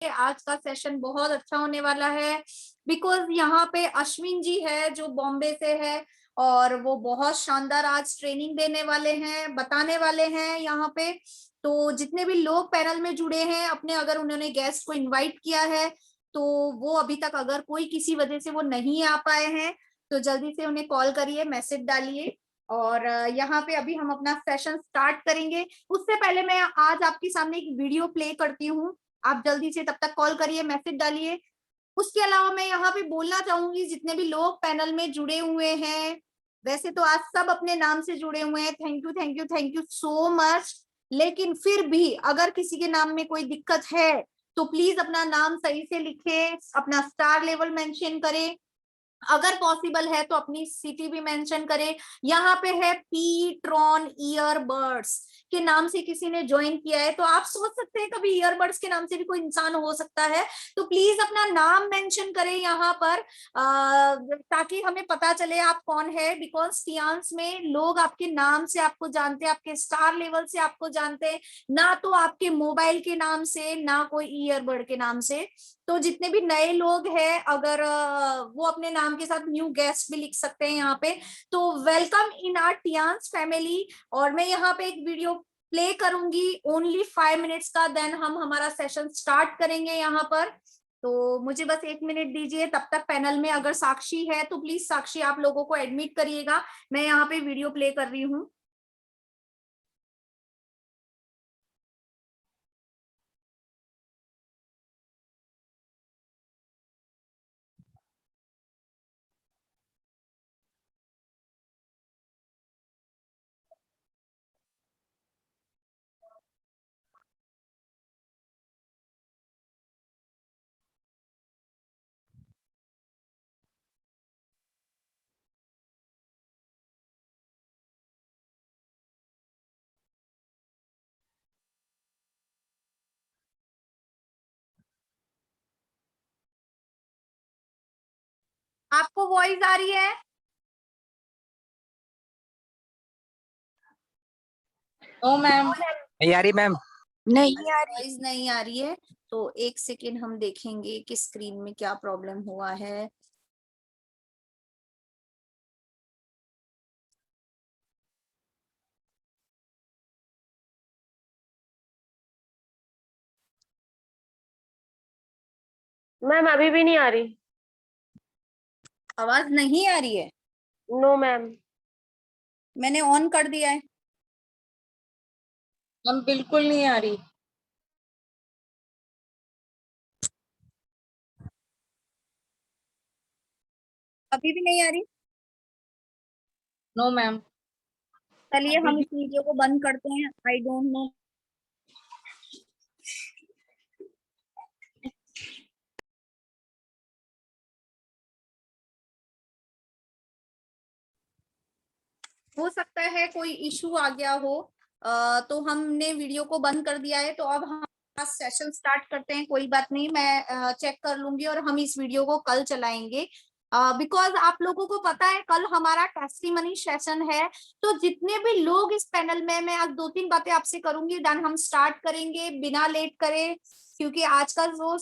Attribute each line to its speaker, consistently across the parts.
Speaker 1: आज का सेशन बहुत अच्छा होने वाला है बिकॉज यहाँ पे अश्विन जी है जो बॉम्बे से है और वो बहुत शानदार आज ट्रेनिंग देने वाले हैं, बताने वाले हैं यहाँ पे। तो जितने भी लोग पैनल में जुड़े हैं अपने, अगर उन्होंने गेस्ट को इनवाइट किया है तो वो अभी तक अगर कोई किसी वजह से वो नहीं आ पाए हैं तो जल्दी से उन्हें कॉल करिए, मैसेज डालिए। और यहाँ पे अभी हम अपना सेशन स्टार्ट करेंगे। उससे पहले मैं आज आपके सामने एक वीडियो प्ले करती हूँ, आप जल्दी से तब तक कॉल करिए, मैसेज डालिए। उसके अलावा मैं यहाँ पे बोलना चाहूंगी जितने भी लोग पैनल में जुड़े हुए हैं, वैसे तो आज सब अपने नाम से जुड़े हुए हैं, thank you thank you thank you so much. लेकिन फिर भी अगर किसी के नाम में कोई दिक्कत है तो प्लीज अपना नाम सही से लिखे, अपना स्टार लेवल मेंशन करें, अगर पॉसिबल है तो अपनी सिटी भी मेंशन करें। यहाँ पे है पी ट्रॉन ईयरबड्स के नाम से किसी ने ज्वाइन किया है, तो आप सोच सकते हैं कभी ईयरबड्स के नाम से भी कोई इंसान हो सकता है। तो प्लीज अपना नाम मेंशन करें यहाँ पर ताकि हमें पता चले आप कौन है। बिकॉज सियांस में लोग आपके नाम से आपको जानते हैं, आपके स्टार लेवल से आपको जानते हैं, ना तो आपके मोबाइल के नाम से, ना कोई ईयरबड के नाम से। तो जितने भी नए लोग हैं अगर वो अपने नाम के साथ न्यू गेस्ट भी लिख सकते हैं यहाँ पे। तो welcome in our Tiens family. और मैं यहाँ पे एक वीडियो प्ले करूंगी ओनली 5 मिनट्स का, देन हम हमारा सेशन स्टार्ट करेंगे यहाँ पर। तो मुझे बस 1 मिनट दीजिए, तब तक पैनल में अगर साक्षी है तो प्लीज साक्षी आप लोगों को एडमिट करिएगा। मैं यहाँ पे वीडियो प्ले कर रही हूँ। आपको वॉइस आ रही है?
Speaker 2: नो मैम, नहीं आ रही मैम।
Speaker 1: नहीं आ रही, वॉइस नहीं आ रही है। तो एक सेकेंड हम देखेंगे कि स्क्रीन में क्या प्रॉब्लम हुआ है।
Speaker 2: मैम अभी भी नहीं आ रही।
Speaker 1: आवाज नहीं आ रही है?
Speaker 2: No ma'am.
Speaker 1: मैंने ऑन कर दिया है।
Speaker 2: मैम बिल्कुल नहीं आ रही।
Speaker 1: अभी भी नहीं आ रही?
Speaker 2: No ma'am.
Speaker 1: चलिए हम इस वीडियो को बंद करते हैं। I don't know. हो सकता है कोई इशू आ गया हो। तो हमने वीडियो को बंद कर दिया है, तो अब हम सेशन स्टार्ट करते हैं। कोई बात नहीं, मैं चेक कर लूंगी और हम इस वीडियो को कल चलाएंगे। बिकॉज आप लोगों को पता है कल हमारा टेस्टिमनी सेशन है। तो जितने भी लोग इस पैनल में, मैं आज 2-3 बातें आपसे करूंगी, देन हम स्टार्ट करेंगे बिना लेट करे। क्योंकि आज का जो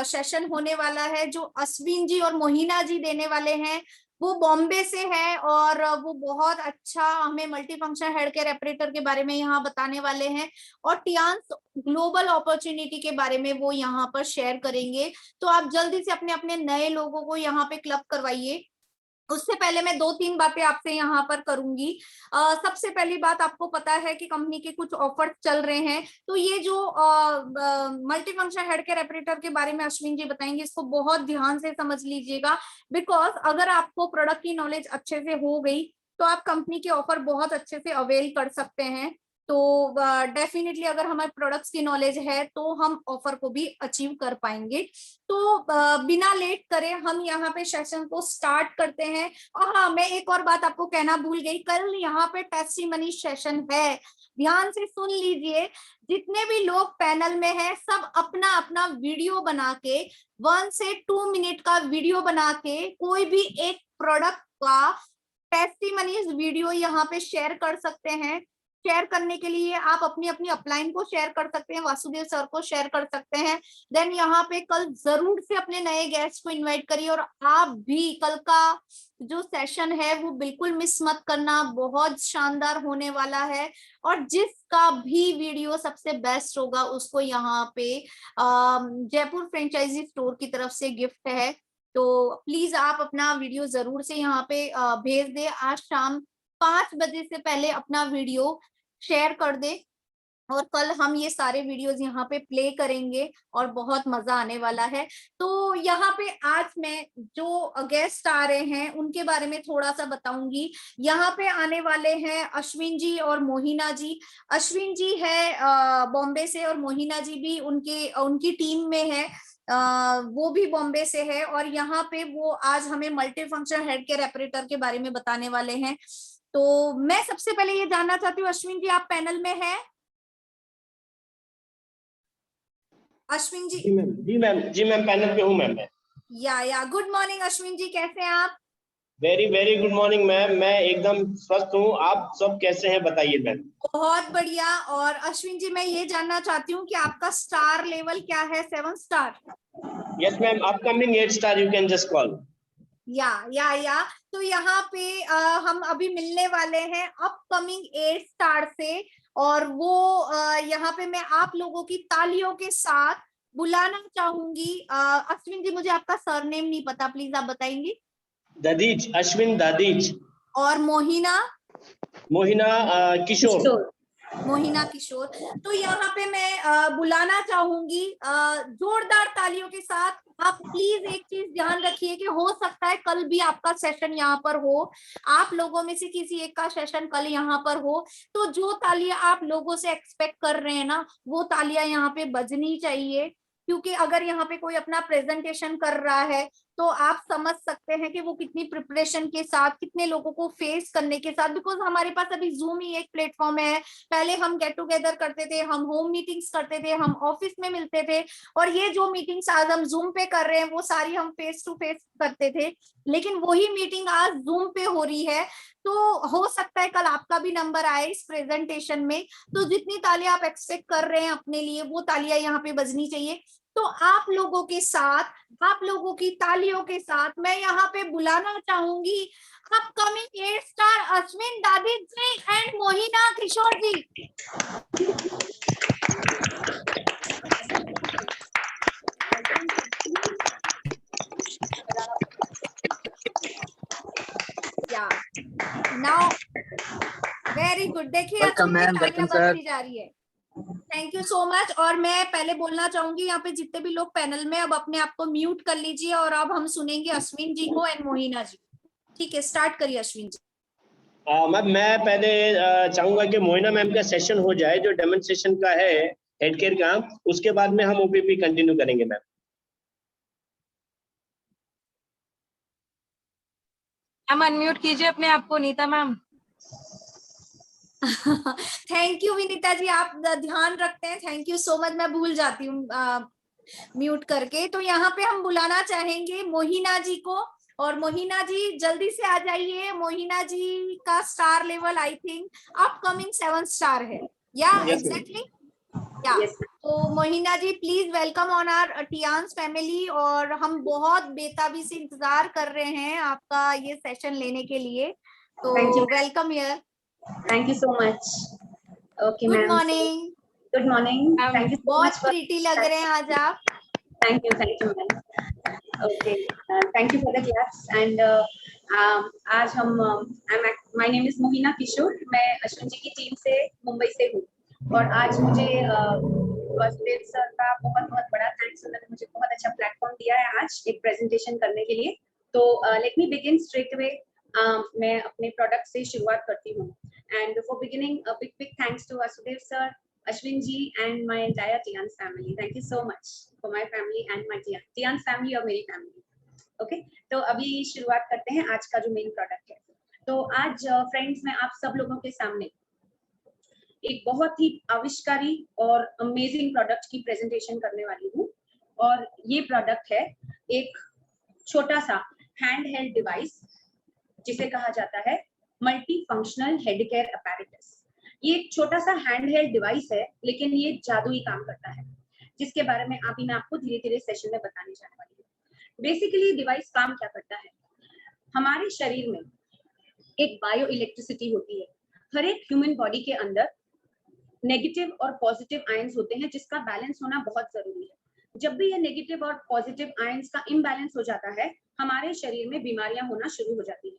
Speaker 1: सेशन होने वाला है, जो अश्विन जी और मोहिना जी देने वाले हैं, वो बॉम्बे से है और वो बहुत अच्छा हमें multi function head care operator के बारे में यहाँ बताने वाले हैं। और टियांस ग्लोबल अपॉर्चुनिटी के बारे में वो यहाँ पर शेयर करेंगे। तो आप जल्दी से अपने अपने नए लोगों को यहाँ पे क्लब करवाइए। उससे पहले मैं 2-3 बातें आपसे यहाँ पर करूंगी। सबसे पहली बात, आपको पता है कि कंपनी के कुछ ऑफर्स चल रहे हैं। तो ये जो multi function head care operator के बारे में अश्विन जी बताएंगे, इसको बहुत ध्यान से समझ लीजिएगा। बिकॉज अगर आपको प्रोडक्ट की नॉलेज अच्छे से हो गई तो आप कंपनी के ऑफर बहुत अच्छे से अवेल कर सकते हैं। तो डेफिनेटली अगर हमारे प्रोडक्ट्स की नॉलेज है तो हम ऑफर को भी अचीव कर पाएंगे। तो बिना लेट करे हम यहाँ पे सेशन को स्टार्ट करते हैं। और हाँ, मैं एक और बात आपको कहना भूल गई, कल यहाँ पे टेस्टिमनी सेशन है, ध्यान से सुन लीजिए। जितने भी लोग पैनल में हैं सब अपना अपना वीडियो बना के, 1 से 2 मिनट का वीडियो बना के कोई भी एक प्रोडक्ट का टेस्टिमनीज वीडियो यहाँ पे शेयर कर सकते हैं। शेयर करने के लिए आप अपनी अपनी अपलाइन को शेयर कर सकते हैं, वासुदेव सर को शेयर कर सकते हैं। देन यहाँ पे कल जरूर से अपने नए गेस्ट को इनवाइट करिए, और आप भी कल का जो सेशन है वो बिल्कुल मिस मत करना, बहुत शानदार होने वाला है। और जिसका भी वीडियो सबसे बेस्ट होगा उसको यहाँ पे जयपुर फ्रेंचाइजी स्टोर की तरफ से गिफ्ट है। तो प्लीज आप अपना वीडियो जरूर से यहाँ पे भेज दे। आज शाम 5 बजे से पहले अपना वीडियो शेयर कर दे, और कल हम ये सारे वीडियोस यहाँ पे प्ले करेंगे और बहुत मजा आने वाला है। तो यहाँ पे आज मैं जो गेस्ट आ रहे हैं उनके बारे में थोड़ा सा बताऊंगी। यहाँ पे आने वाले हैं अश्विन जी और मोहिना जी। अश्विन जी है बॉम्बे से, और मोहिना जी भी उनकी टीम में है। वो भी बॉम्बे से है, और यहाँ पे वो आज हमें multi function head care operator के बारे में बताने वाले हैं। तो मैं सबसे पहले ये जानना चाहती हूँ, अश्विन जी आप पैनल में हैं? अश्विन जी?
Speaker 3: जी मैम पैनल पे हूँ मैम।
Speaker 1: या गुड मॉर्निंग अश्विन जी, कैसे हैं आप?
Speaker 3: Very very good morning ma'am, मैं एकदम स्वस्थ हूँ। आप सब कैसे हैं बताइए मैम।
Speaker 1: बहुत बढ़िया। और अश्विन जी मैं ये जानना चाहती हूँ कि आपका स्टार लेवल क्या है? 7 star?
Speaker 3: Yes ma'am, upcoming 8 star, you can just call.
Speaker 1: या तो यहाँ पे हम अभी मिलने वाले हैं अपकमिंग 8 स्टार से, और वो यहाँ पे मैं आप लोगों की तालियों के साथ बुलाना चाहूंगी। अश्विन जी मुझे आपका सरनेम नहीं पता, प्लीज आप बताएंगी?
Speaker 3: ददीज, अश्विन ददीज।
Speaker 1: और मोहिना?
Speaker 3: मोहिना किशोर।
Speaker 1: मोहिना किशोर। तो यहाँ पे मैं बुलाना चाहूंगी जोरदार तालियों के साथ। आप प्लीज एक चीज ध्यान रखिए कि हो सकता है कल भी आपका सेशन यहाँ पर हो, आप लोगों में से किसी एक का सेशन कल यहाँ पर हो। तो जो तालियां आप लोगों से एक्सपेक्ट कर रहे हैं ना, वो तालियां यहाँ पे बजनी चाहिए, क्योंकि अगर यहाँ पे कोई अपना प्रेजेंटेशन कर रहा है तो आप समझ सकते हैं कि वो कितनी प्रिपरेशन के साथ, कितने लोगों को फेस करने के साथ, बिकॉज हमारे पास अभी जूम ही एक प्लेटफॉर्म है। पहले हम गेट टुगेदर करते थे, हम होम मीटिंग्स करते थे, हम ऑफिस में मिलते थे, और ये जो मीटिंग्स आज हम जूम पे कर रहे हैं वो सारी हम फेस टू फेस करते थे, लेकिन वही मीटिंग आज जूम पे हो रही है। तो हो सकता है कल आपका भी नंबर आए इस प्रेजेंटेशन में। तो जितनी तालियां आप एक्सपेक्ट कर रहे हैं अपने लिए, वो तालियां यहाँ पे बजनी चाहिए। तो आप लोगों के साथ, आप लोगों की तालियों के साथ मैं यहाँ पे बुलाना चाहूंगी upcoming 8 star Ashwin Dadi ji and Mohina Kishore ji. Now very good. देखिए तालियां बजती जा रही है। Thank you so much. और मैं पहले बोलना चाहूंगी यहाँ पे जितने भी लोग पैनल में, अब अपने आप को म्यूट कर लीजिए, और अब हम सुनेंगे अश्विन जी को एंड मोहिना जी। ठीक है, स्टार्ट करिए अश्विन जी।
Speaker 3: मैम मैं पहले चाहूंगा कि मोहिना मैम का सेशन हो जाए जो डेमोन्स्ट्रेशन का है हेड केयर का, उसके बाद में हम ओपीपी कंटिन्यू करेंगे मैम।
Speaker 2: मैम अनम्यूट कीजिए अपने आप को, Neeta ma'am.
Speaker 1: Thank you Vinita ji, आप ध्यान रखते हैं, थैंक यू सो मच। मैं भूल जाती हूँ म्यूट करके। तो यहाँ पे हम बुलाना चाहेंगे मोहिना जी को, और मोहिना जी जल्दी से आ जाइए। मोहिना जी का star level I think upcoming 7 star है। Yeah exactly yeah. तो Mohina ji please welcome on our Tiens family, और हम बहुत बेताबी से इंतजार कर रहे हैं आपका ये सेशन लेने के लिए। तो welcome here.
Speaker 4: Thank you so much. Okay,
Speaker 1: good
Speaker 4: ma'am.
Speaker 1: Morning.
Speaker 4: Good morning. Thank you so
Speaker 1: बहुत
Speaker 4: much for.
Speaker 1: प्रीटी लग रहे हैं आज आप।
Speaker 4: Thank you, ma'am. Okay, thank you for the class. And आज हम my name is मोहिना किशोर। मैं अश्विन जी की टीम से मुंबई से हूँ, और आज मुझे वासुदेव सर का बहुत बहुत बड़ा थैंक्स। उन्होंने मुझे बहुत अच्छा प्लेटफॉर्म दिया है आज एक प्रेजेंटेशन करने के लिए। तो let me begin straight away. मैं अपने प्रोडक्ट से शुरुआत करती हूँ। And before beginning, a big thanks to Vasudev sir, Ashwin ji, and my entire Tians family. Thank you so much for my family and my Tians family और मेरी family. Okay, तो अभी शुरुआत करते हैं आज का जो मेन प्रोडक्ट है। तो आज फ्रेंड्स मैं आप सब लोगों के सामने एक बहुत ही आविष्कारी और अमेजिंग प्रोडक्ट की प्रेजेंटेशन करने वाली हूँ। और ये प्रोडक्ट है एक छोटा सा हैंड हेल्ड डिवाइस जिसे कहा जाता है multi functional head care apparatus. ये एक छोटा सा हैंड हेल्ड डिवाइस है, लेकिन ये जादुई काम करता है, जिसके बारे में अभी मैं आपको धीरे धीरे सेशन में बताने जाने वाली हूँ। बेसिकली डिवाइस काम क्या करता है, हमारे शरीर में एक बायो इलेक्ट्रिसिटी होती है। हर एक ह्यूमन बॉडी के अंदर नेगेटिव और पॉजिटिव आयंस होते हैं, जिसका बैलेंस होना बहुत जरूरी है। जब भी ये नेगेटिव और पॉजिटिव आयंस का इम्बैलेंस हो जाता है, हमारे शरीर में बीमारियां होना शुरू हो जाती है।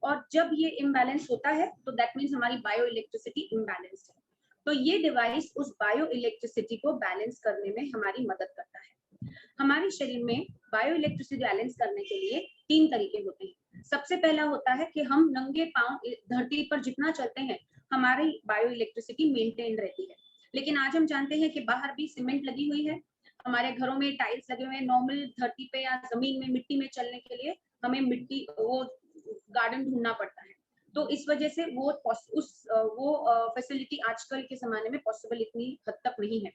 Speaker 4: और जब ये इम्बैलेंस होता है तो दैट मीन्स हमारी बायो इलेक्ट्रिसिटी इम्बैलेंस्ड है। तो ये डिवाइस उस बायो इलेक्ट्रिसिटी को बैलेंस करने में हमारी मदद करता है। हमारे शरीर में बायो इलेक्ट्रिसिटी बैलेंस करने के लिए 3 तरीके होते हैं। सबसे पहला होता है कि हम नंगे पांव धरती पर जितना चलते हैं, हमारी बायो इलेक्ट्रिसिटी मेंटेन रहती है। लेकिन आज हम जानते हैं कि बाहर भी सीमेंट लगी हुई है, हमारे घरों में टाइल्स लगे हुए हैं। नॉर्मल धरती पे या जमीन में मिट्टी में चलने के लिए हमें मिट्टी वो गार्डन ढूंढना पड़ता है। तो इस वजह से वो फैसिलिटी आजकल के जमाने में पॉसिबल इतनी हद तक नहीं है।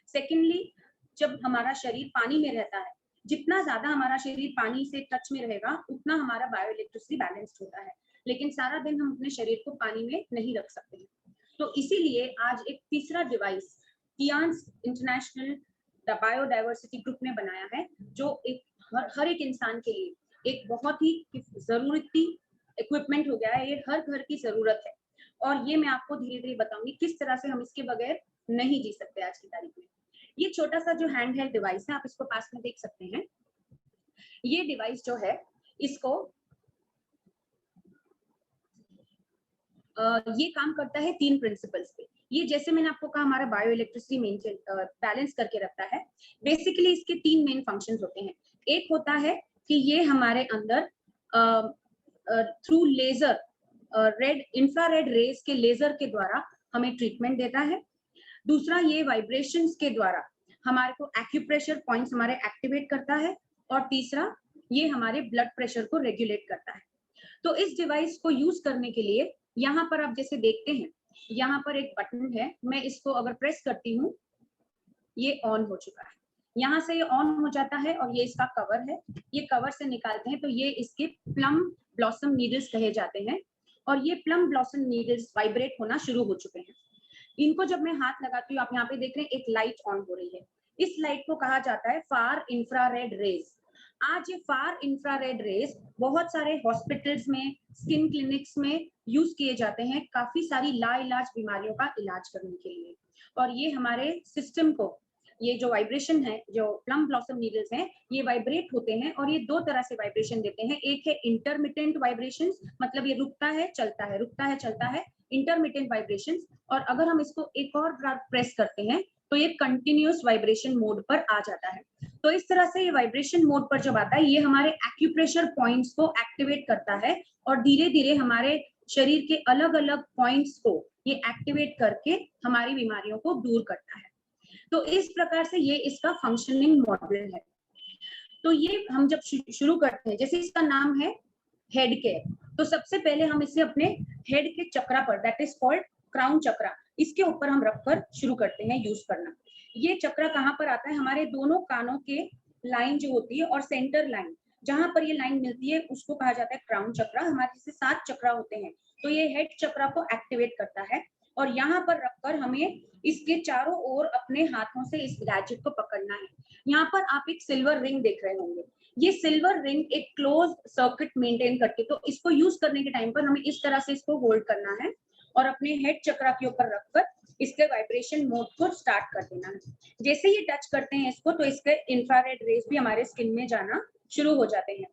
Speaker 4: सेकेंडली, जब हमारा शरीर पानी में रहता है, जितना ज्यादा हमारा शरीर पानी से टच में रहेगा, उतना हमारा बायो इलेक्ट्रिसिटी बैलेंस्ड होता है। लेकिन सारा दिन हम अपने शरीर को पानी में नहीं रख सकते हैं। तो इसीलिए आज एक तीसरा डिवाइस कियान्स इंटरनेशनल बायोडाइवर्सिटी ग्रुप ने बनाया है, जो एक हर एक इंसान के लिए एक बहुत ही जरूरती इक्विपमेंट हो गया है। ये हर घर की जरूरत है, और ये मैं आपको धीरे धीरे बताऊंगी किस तरह से हम इसके बगैर नहीं जी सकते आज की तारीख में। ये छोटा सा जो हैंड हेल्ड डिवाइस है, आप इसको पास में देख सकते हैं। ये डिवाइस जो है, इसको ये काम करता है 3 प्रिंसिपल्स पे। ये जैसे मैंने आपको कहा, हमारा बायो इलेक्ट्रिसिटी मेंटेन बैलेंस करके रखता है। बेसिकली इसके 3 मेन फंक्शंस होते हैं। एक होता है कि ये हमारे अंदर through laser red infrared rays के लेजर के द्वारा हमें ट्रीटमेंट देता है। दूसरा, ये वाइब्रेशंस के द्वारा हमारे को एक्यूप्रेशर पॉइंट्स हमारे एक्टिवेट करता है। और तीसरा, ये हमारे ब्लड प्रेशर को रेगुलेट करता है। तो इस डिवाइस को यूज करने के लिए यहाँ पर आप जैसे देखते हैं, यहाँ पर एक बटन है। मैं इसको अगर प्रेस करती हूँ, ये ऑन हो चुका है। यहाँ से ये ऑन हो जाता है, और ये इसका कवर है। ये कवर से निकालते हैं तो ये इसके प्लम ब्लॉसम नीडल्स कहे जाते हैं। और ये प्लम ब्लॉसम नीडल्स वाइब्रेट होना शुरू हो चुके हैं। इनको जब मैं हाथ लगाती हूँ, आप यहाँ पे देख रहे हैं एक लाइट ऑन हो रही है। इस लाइट को कहा जाता है फार इंफ्रारेड रेज। आज ये फार इंफ्रारेड रेज बहुत सारे हॉस्पिटल्स में, स्किन क्लिनिक्स में यूज किए जाते हैं, काफी सारी लाइलाज बीमारियों का इलाज करने के लिए। और ये हमारे सिस्टम को, ये जो वाइब्रेशन है, जो प्लम ब्लॉसम नीडल्स हैं, ये वाइब्रेट होते हैं। और ये 2 तरह से वाइब्रेशन देते हैं। एक है इंटरमिटेंट वाइब्रेशंस, मतलब ये रुकता है चलता है, रुकता है चलता है, इंटरमिटेंट वाइब्रेशंस। और अगर हम इसको एक और बार प्रेस करते हैं तो ये कंटिन्यूअस वाइब्रेशन मोड पर आ जाता है। तो इस तरह से ये वाइब्रेशन मोड पर जब आता है, ये हमारे एक्यूप्रेशर पॉइंट्स को एक्टिवेट करता है, और धीरे धीरे हमारे शरीर के अलग अलग पॉइंट्स को ये एक्टिवेट करके हमारी बीमारियों को दूर करता है। तो इस प्रकार से ये इसका फंक्शनिंग मॉडल है। तो ये हम जब शुरू करते हैं, जैसे इसका नाम है हेड केयर, तो सबसे पहले हम इसे अपने हेड के चक्रा पर, दैट इज कॉल्ड क्राउन चक्रा, इसके ऊपर हम रखकर शुरू करते हैं यूज करना। ये चक्रा कहाँ पर आता है, हमारे दोनों कानों के लाइन जो होती है और सेंटर लाइन, जहां पर ये लाइन मिलती है, उसको कहा जाता है क्राउन चक्रा। हमारे जैसे 7 चक्रा होते हैं, तो ये हेड चक्रा को एक्टिवेट करता है। और यहाँ पर रखकर हमें इसके चारों ओर अपने हाथों से इस गैजेट को पकड़ना है। यहाँ पर आप एक सिल्वर रिंग देख रहे होंगे। ये सिल्वर रिंग एक क्लोज सर्किट मेंटेन करके, तो इसको यूज करने के टाइम पर हमें इस तरह से इसको होल्ड करना है और अपने हेड चक्रा के ऊपर रखकर इसके वाइब्रेशन मोड को स्टार्ट कर देना है। जैसे ये टच करते हैं इसको, तो इसके इंफ्रारेड रेज भी हमारे स्किन में जाना शुरू हो जाते हैं।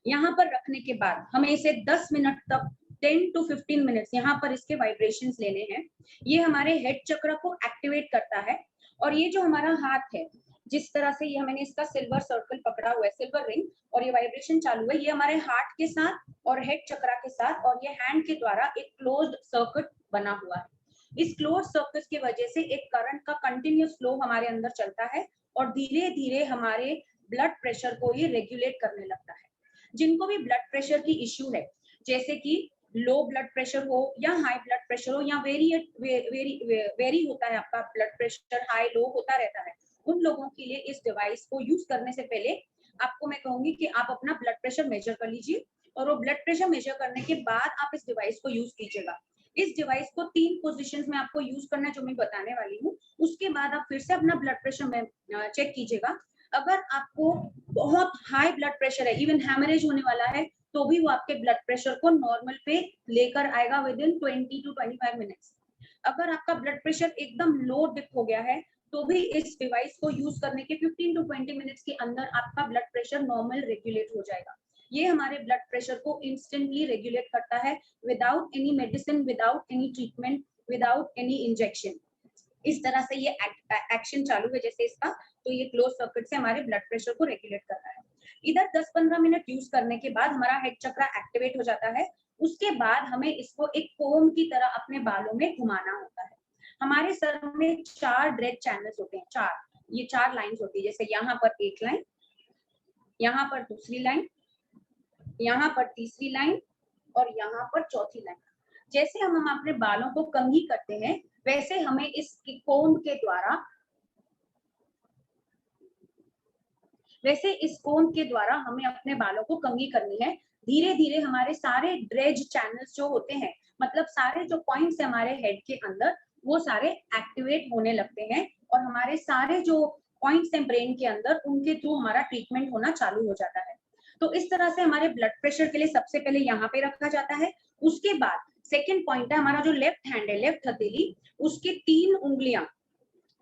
Speaker 4: यहाँ पर रखने के बाद हमें इसे 10 मिनट तक, 10 to 15 मिनट्स यहाँ पर इसके वाइब्रेशंस लेने हैं। ये हमारे हेड चक्र को एक्टिवेट करता है। और ये जो हमारा हाथ है, जिस तरह से ये मैंने इसका सिल्वर सर्कल पकड़ा हुआ है, सिल्वर रिंग, और ये वाइब्रेशन चालू है, ये हमारे हार्ट के साथ और हेड चक्रा के साथ, और ये हैंड के द्वारा एक क्लोज्ड सर्किट बना हुआ है। इस क्लोज सर्किट की वजह से एक करंट का कंटिन्यूअस फ्लो हमारे अंदर चलता है, और धीरे धीरे हमारे ब्लड प्रेशर को ये रेगुलेट करने लगता है। जिनको भी ब्लड प्रेशर की इश्यू है, जैसे कि लो ब्लड प्रेशर हो या हाई ब्लड प्रेशर हो, या वेरी होता है आपका ब्लड प्रेशर, हाई लो होता रहता है, उन लोगों के लिए इस डिवाइस को यूज करने से पहले आपको मैं कहूंगी कि आप अपना ब्लड प्रेशर मेजर कर लीजिए, और वो ब्लड प्रेशर मेजर करने के बाद आप इस डिवाइस को यूज कीजिएगा। इस डिवाइस को 3 पोजीशंस में आपको यूज करना है जो मैं बताने वाली हूँ। उसके बाद आप फिर से अपना ब्लड प्रेशर में चेक कीजिएगा। अगर आपको बहुत हाई ब्लड प्रेशर है, इवन हैमरेज होने वाला है, तो भी वो आपके ब्लड प्रेशर को नॉर्मल पे लेकर आएगा विद इन 20 to 25 मिनट्स। अगर आपका ब्लड प्रेशर एकदम लो डिप हो गया है, तो भी इस डिवाइस को यूज करने के 15 to 20 मिनट्स के अंदर आपका ब्लड प्रेशर नॉर्मल रेगुलेट हो जाएगा। ये हमारे ब्लड प्रेशर को इंस्टेंटली रेगुलेट करता है without any medicine, without any treatment, without any injection. इस तरह से ये एक्शन चालू है जैसे इसका, तो ये क्लोज सर्किट से हमारे ब्लड प्रेशर को रेगुलेट कर रहा है। इधर 10-15 मिनट यूज करने के बाद हमारा हेड चक्र एक्टिवेट हो जाता है। उसके बाद हमें इसको एक कोम की तरह अपने बालों में घुमाना होता है। हमारे सर में 4 ड्रेड चैनल्स होते हैं, 4, ये 4 लाइंस होती है। जैसे यहाँ पर एक लाइन, यहाँ पर दूसरी लाइन, यहाँ पर तीसरी लाइन और यहाँ पर चौथी लाइन। जैसे हम अपने बालों को कंघी करते हैं, वैसे हमें इस कोन के द्वारा हमें अपने बालों को कंघी करनी है। धीरे धीरे हमारे सारे ड्रेज चैनल्स जो होते हैं, मतलब सारे जो पॉइंट्स है हमारे हेड के अंदर, वो सारे एक्टिवेट होने लगते हैं और हमारे सारे जो पॉइंट्स हैं ब्रेन के अंदर, उनके थ्रू हमारा ट्रीटमेंट होना चालू हो जाता है। तो इस तरह से हमारे ब्लड प्रेशर के लिए सबसे पहले यहाँ पे रखा जाता है। उसके बाद सेकेंड पॉइंट है हमारा जो लेफ्ट हैंड है, लेफ्ट हथेली, उसकी 3 उंगलियां,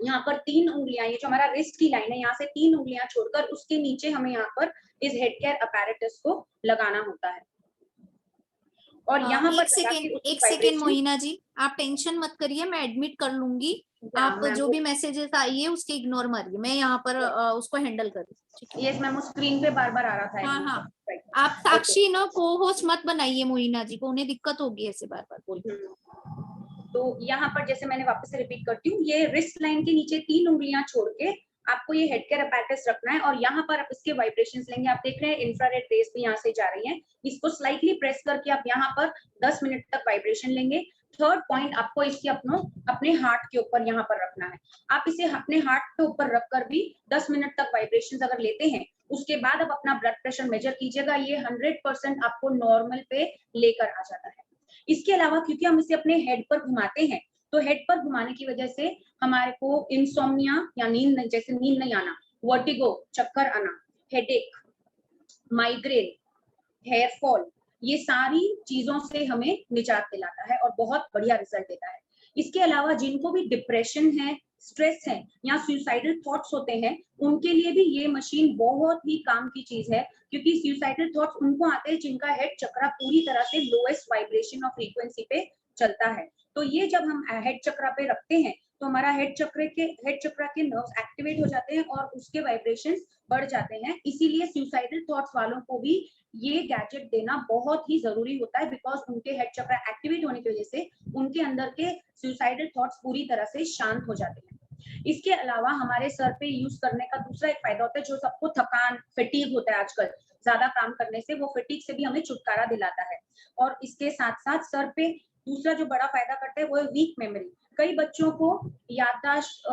Speaker 4: यहाँ पर 3 उंगलियां, ये जो हमारा रिस्ट की लाइन है, यहाँ से 3 उंगलियां छोड़कर उसके नीचे हमें यहाँ पर इस हेड केयर अपैरेटस को लगाना होता है। और यहाँ पर
Speaker 1: एक सेकेंड मोहिना जी, आप टेंशन मत करिए, मैं एडमिट कर लूंगी। आप जो भी मैसेजेस आई है उसके इग्नोर मारिए, मैं यहाँ पर उसको हैंडल कर रही हूँ।
Speaker 4: यस मैम, वो स्क्रीन पे बार बार आ रहा था।
Speaker 1: हाँ, आप साक्षी ना को होस्ट मत बनाइए मोहिना जी को, उन्हें दिक्कत होगी ऐसे बार बार बोलने।
Speaker 4: तो यहाँ पर जैसे मैंने वापस से रिपीट करती हूँ, ये रिस्ट लाइन के नीचे 3 उंगलियां छोड़ के आपको ये हेड केयर अपैरेटस रखना है और यहाँ पर आप इसके वाइब्रेशंस लेंगे। आप देख रहे हैं इंफ्रारेड रेज भी यहाँ से जा रही हैं। इसको स्लाइटली प्रेस करके आप यहाँ पर 10 मिनट तक वाइब्रेशन लेंगे। थर्ड पॉइंट, आपको इसके अपने हार्ट के ऊपर यहाँ पर रखना है। आप इसे अपने हार्ट के ऊपर रखकर भी 10 मिनट तक वाइब्रेशंस अगर लेते हैं, उसके बाद आप अपना ब्लड प्रेशर मेजर कीजिएगा। ये 100% आपको नॉर्मल पे लेकर आ जाता है। इसके अलावा क्योंकि हम इसे अपने हेड पर घुमाते हैं, तो हेड पर घुमाने की वजह से हमारे को इंसोम्निया या नींद नहीं आना, वर्टिगो, चक्कर आना, हेडेक, माइग्रेन, हेयर फॉल, ये सारी चीजों से हमें निजात दिलाता है और बहुत बढ़िया रिजल्ट देता है। इसके अलावा जिनको भी डिप्रेशन है, स्ट्रेस है या सुसाइडल थॉट्स होते हैं, उनके लिए भी ये मशीन बहुत ही काम की चीज है, क्योंकि सुसाइडल थॉट्स उनको आते हैं जिनका हेड चक्र पूरी तरह से लोएस्ट वाइब्रेशन और फ्रीक्वेंसी पे चलता है। तो ये जब हम हेड चक्र पे रखते हैं, तो हमारा हेड चक्र के नर्व्स एक्टिवेट हो जाते हैं और उसके वाइब्रेशंस बढ़ जाते हैं। इसीलिए सुसाइडल थॉट्स वालों को भी ये गैजेट देना बहुत ही जरूरी होता है, बिकॉज उनके हेड चक्र एक्टिवेट होने की वजह से उनके अंदर के सुसाइडल थॉट्स पूरी तरह से शांत हो जाते हैं। इसके अलावा हमारे सर पे यूज करने का दूसरा एक फायदा होता है, जो सबको थकान, फटीग होता है आजकल ज्यादा काम करने से, वो फटीग से भी हमें छुटकारा दिलाता है। और इसके साथ साथ सर पे दूसरा जो बड़ा फायदा करता है वो है वीक मेमोरी। कई बच्चों को याददाश्त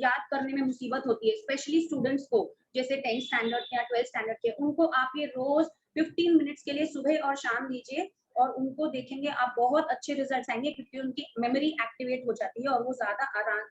Speaker 4: याद करने में मुसीबत होती है, स्पेशली स्टूडेंट्स को, जैसे 10th स्टैंडर्ड या 12th स्टैंडर्ड के, उनको आप ये रोज 15 मिनट्स के लिए सुबह और शाम दीजिए और उनको देखेंगे आप बहुत अच्छे रिजल्ट्स आएंगे, क्योंकि उनकी मेमोरी एक्टिवेट हो जाती है और वो ज्यादा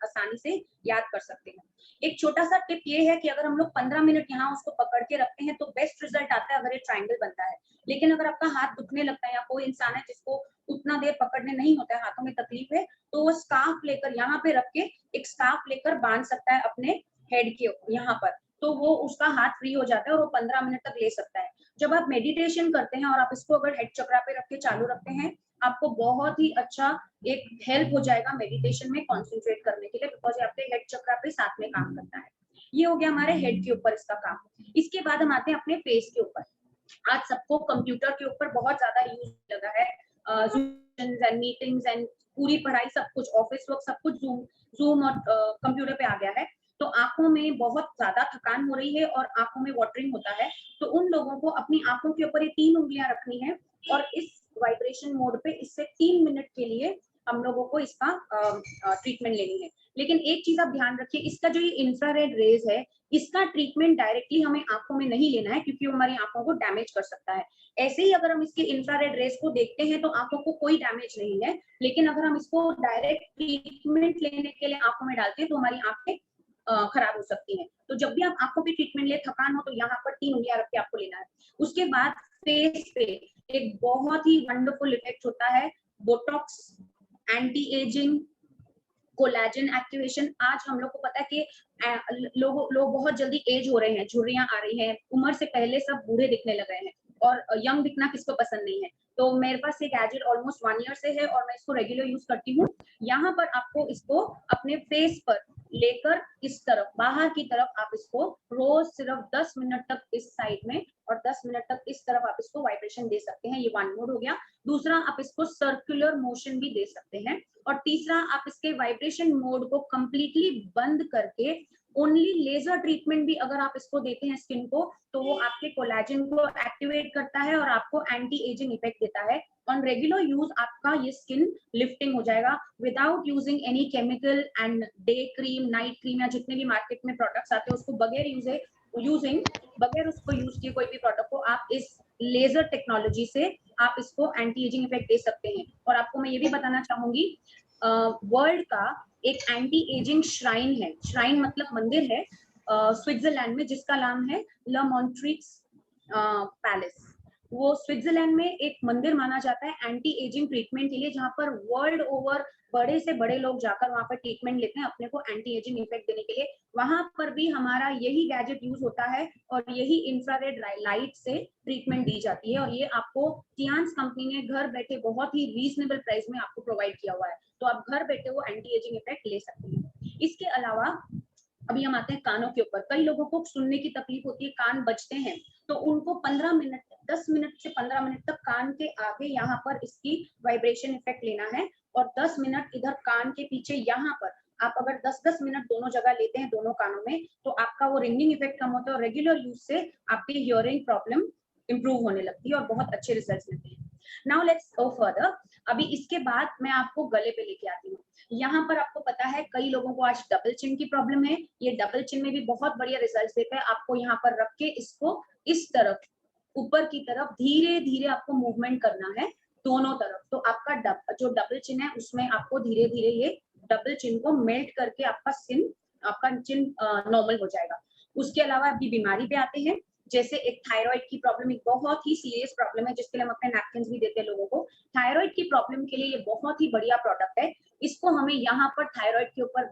Speaker 4: आसानी से याद कर सकते हैं। एक छोटा सा टिप ये है कि अगर हम लोग 15 मिनट यहाँ उसको पकड़ के रखते हैं तो बेस्ट रिजल्ट आता है अगर ये ट्रायंगल बनता है। लेकिन अगर आपका हाथ दुखने लगता है या कोई इंसान है जिसको उतना देर पकड़ने नहीं होता है, हाथों में तकलीफ है, तो वो स्कार्फ लेकर यहाँ पे रख के एक स्कार्फ लेकर बांध सकता है अपने हेड के यहाँ पर, तो वो उसका हाथ फ्री हो जाता है और वो 15 मिनट तक ले सकता है। जब आप मेडिटेशन करते हैं और आप इसको अगर हेड चक्र पे रख के चालू रखते हैं, आपको बहुत ही अच्छा एक हेल्प हो जाएगा मेडिटेशन में कॉन्सेंट्रेट करने के लिए, बिकॉज आपके हेड चक्र पे साथ में काम करता है। ये हो गया हमारे हेड के ऊपर इसका काम। इसके बाद हम आते हैं अपने फेस के ऊपर। आज सबको कंप्यूटर के ऊपर बहुत ज्यादा यूज लगा है, एंड मीटिंग्स एंड पूरी पढ़ाई, सब कुछ ऑफिस वर्क, सब कुछ जूम और कंप्यूटर पे आ गया है। तो आंखों में बहुत ज्यादा थकान हो रही है और आंखों में वाटरिंग होता है, तो उन लोगों को अपनी आंखों के ऊपर ये 3 उंगलियां रखनी है और इस वाइब्रेशन मोड पे इससे 3 मिनट के लिए हम लोगों को इसका ट्रीटमेंट लेनी है। लेकिन एक चीज आप ध्यान रखिए, इसका जो ये इंफ्रारेड रेज है, इसका ट्रीटमेंट डायरेक्टली हमें आंखों में नहीं लेना है, क्योंकि वो हमारी आंखों को डैमेज कर सकता है। ऐसे ही अगर हम इसके इंफ्रारेड रेज को देखते हैं तो आंखों को कोई डैमेज नहीं है, लेकिन अगर हम इसको डायरेक्ट ट्रीटमेंट लेने के लिए आंखों में डालते हैं तो हमारी आंखें खराब हो सकती हैं। तो जब भी आप आंखों की ट्रीटमेंट ले, थकान हो, तो यहाँ पर 3 उंगलियां रख के आपको लेना है। उसके बाद फेस पे एक बहुत ही वंडरफुल इफेक्ट होता है, Botox, anti ageing, collagen activation. आज हम लोग को पता है कि लोग बहुत जल्दी एज हो रहे हैं, झुर्रियां आ रही हैं, उम्र से पहले सब बूढ़े दिखने लग रहे हैं, और यंग दिखना किसको पसंद नहीं है। तो मेरे पास ये गैजेट ऑलमोस्ट 1 ईयर से है और मैं इसको रेगुलर यूज करती हूँ। यहाँ पर आपको इसको अपने फेस पर लेकर इस तरफ बाहर की तरफ आप इसको रोज सिर्फ 10 मिनट तक इस साइड में और 10 मिनट तक इस तरफ आप इसको वाइब्रेशन दे सकते हैं। ये 1 मोड हो गया। दूसरा, आप इसको सर्कुलर मोशन भी दे सकते हैं। और तीसरा, आप इसके वाइब्रेशन मोड को कंप्लीटली बंद करके ओनली लेजर ट्रीटमेंट भी अगर आप इसको देते हैं स्किन को, तो वो आपके कोलैजन को एक्टिवेट करता है और आपको एंटी एजिंग इफेक्ट देता है। ऑन रेगुलर यूज आपका ये स्किन लिफ्टिंग हो जाएगा without using any chemical and day cream, night cream या जितने भी मार्केट में प्रोडक्ट्स आते हैं उसको बगैर उसको यूज किए कोई भी प्रोडक्ट को आप इस लेजर टेक्नोलॉजी से आप इसको एंटी एजिंग इफेक्ट दे सकते हैं। और आपको मैं ये भी बताना चाहूंगी, वर्ल्ड का एक एंटी एजिंग श्राइन है, श्राइन मतलब मंदिर है, स्विट्जरलैंड में, जिसका नाम है ला मॉन्ट्रिक्स पैलेस। वो स्विट्जरलैंड में एक मंदिर माना जाता है एंटी एजिंग ट्रीटमेंट के लिए, जहां पर वर्ल्ड ओवर बड़े से बड़े लोग जाकर वहां पर ट्रीटमेंट लेते हैं अपने को एंटी एजिंग इफेक्ट देने के लिए। वहां पर भी हमारा यही गैजेट यूज होता है और यही इंफ्रारेड लाइट से ट्रीटमेंट दी जाती है। और ये आपको कियांस कंपनी ने घर बैठे बहुत ही रीजनेबल प्राइस में आपको प्रोवाइड किया हुआ है, तो आप घर बैठे वो एंटी एजिंग इफेक्ट ले सकते हैं। इसके अलावा अभी हम आते हैं कानों के ऊपर। कई लोगों को सुनने की तकलीफ होती है, कान बजते हैं, तो उनको 15 मिनट 10 मिनट से 15 मिनट तक कान के आगे यहाँ पर इसकी वाइब्रेशन इफेक्ट लेना है, और 10 मिनट इधर कान के पीछे यहाँ पर आप अगर 10-10 मिनट दोनों जगह लेते हैं दोनों कानों में, तो आपका वो रिंगिंग इफेक्ट कम होता है और रेगुलर यूज से आपकी हियरिंग प्रॉब्लम इंप्रूव होने लगती है और बहुत अच्छे रिजल्ट मिलते हैं। Now let's go further. अभी इसके बाद मैं आपको गले पे लेके आती हूँ। यहाँ पर आपको पता है कई लोगों को आज डबल चिन की प्रॉब्लम है। ये डबल चिन में भी बहुत बढ़िया रिजल्ट देता है। आपको यहाँ पर रख के इसको इस तरफ ऊपर की तरफ धीरे धीरे आपको मूवमेंट करना है दोनों तरफ, तो आपका जो डबल चिन है उसमें आपको धीरे धीरे ये डबल चिन को मेल्ट करके आपका चिन नॉर्मल हो जाएगा। उसके अलावा अभी बीमारी पे आते हैं, जैसे एक थायराइड की प्रॉब्लम, एक बहुत ही सीरियस प्रॉब्लम है जिसके लिए हम अपने नैपकिन्स भी देते हैं लोगों को। थायराइड की प्रॉब्लम के लिए ये बहुत ही बढ़िया प्रोडक्ट है। इसको हमें यहाँ पर थायराइड के ऊपर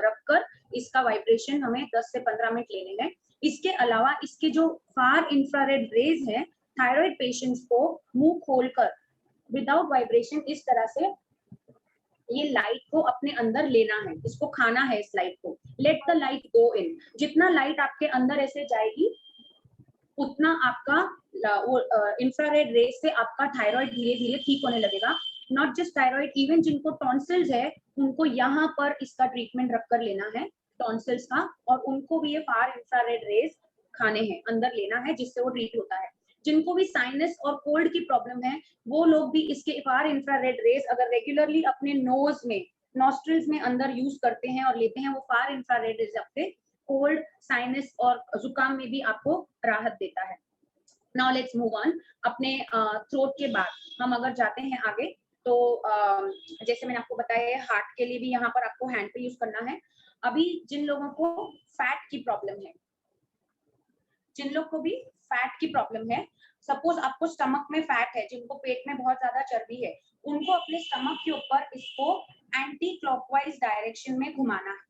Speaker 4: रखकर इसका वाइब्रेशन हमें 10 से 15 मिनट लेने हैं। इसके अलावा इसके जो फार इंफ्रारेड रेज है, थायराइड पेशेंट्स को मुंह खोलकर विदाउट वाइब्रेशन इस तरह से ये लाइट को अपने अंदर लेना है, इसको खाना है इस लाइट को। लेट द लाइट गो इन। जितना लाइट आपके अंदर ऐसे जाएगी उतना आपका इंफ्रारेड रेज से आपका थायराइड धीरे धीरे ठीक होने लगेगा। नॉट जस्ट थायराइड, इवन जिनको टॉन्सिल्स है उनको यहाँ पर इसका ट्रीटमेंट रखकर लेना है टॉन्सिल्स का, और उनको भी ये फार इंफ्रारेड रेज खाने हैं, अंदर लेना है, जिससे वो ट्रीट होता है। जिनको भी साइनस और कोल्ड की प्रॉब्लम है वो लोग भी इसके फार इंफ्रारेड रेज अगर रेगुलरली अपने नोज में, नॉस्ट्रिल्स में अंदर यूज करते हैं और लेते हैं, वो फार इंफ्रारेड रेज आपके कोल्ड, साइनस और जुकाम में भी आपको राहत देता है। Now let's move on. अपने थ्रोट के बाद हम अगर जाते हैं आगे, तो जैसे मैंने आपको बताया हार्ट के लिए भी यहाँ पर आपको हैंड पे यूज करना है। अभी जिन लोगों को फैट की प्रॉब्लम है, जिन लोग को भी फैट की प्रॉब्लम है, सपोज आपको स्टमक में फैट है, जिनको पेट में बहुत ज्यादा चर्बी है, उनको अपने स्टमक के ऊपर इसको एंटी क्लॉकवाइज डायरेक्शन में घुमाना है